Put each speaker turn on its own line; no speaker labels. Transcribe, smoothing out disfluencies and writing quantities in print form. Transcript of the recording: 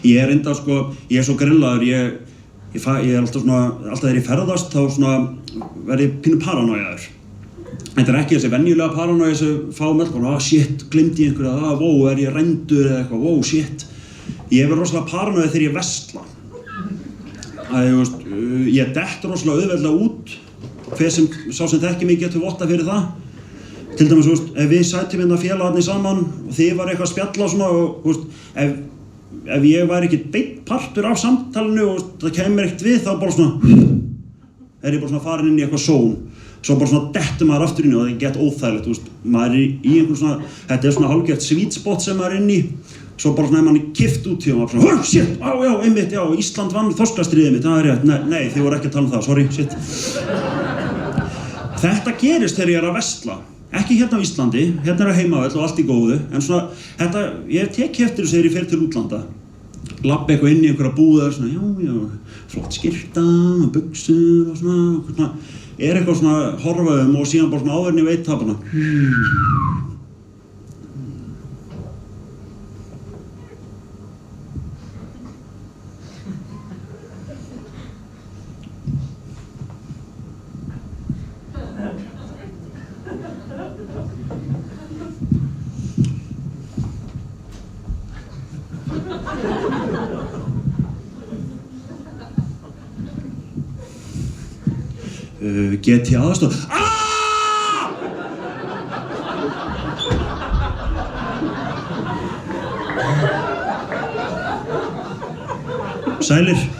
Ég er enda sko, ég er svo grillaður, ég er alltaf þegar ég ferðast þá svona verð ég pínu paranoiaður. Þetta er ekki þessi venjulega paranoia sem fá með shit, gleymdi ég einhverju, wow, er ég rændur eða eitthvað, wow, shit. Ég verð rosalega paranoia þegar ég versla. Ég dett rosalega auðveldlega út, sá sem þekki mig getur votta fyrir það. Til dæmis, ef við sætjum hérna félagarnir saman og þið var eitthvað að spjalla svona og ef ég væri ekki beinn partur af samtalinu og það kemur ekkert við, þá bara svona er ég bara svona farin inn í eitthvað zone. Svo bara svona dettur maður aftur inn í og það er gett óþægilegt, maður er í einhver svona, þetta er svona hálfgert sweet spot sem maður er inn í. Svo bara svona ef mann er kippt út í og maður svona, shit, já, einmitt, já, Ísland vann þorskastríðið mitt, það er rétt, nei, þið voru ekki að tala um það, sorry, shit. Þetta gerist þegar ég er að versla. Ekki hérna á Íslandi, hérna er að heimavöll og allt í góðu, en svona, ég tekið eftir þessu þegar ég fer til útlanda. Labba eitthvað inn í einhverja búðar, svona, já, flott skyrta, buxur og svona, er eitthvað svona horfa og síðan bara svona áður en ég veit það bara. Get ég aðstoð? Sælir.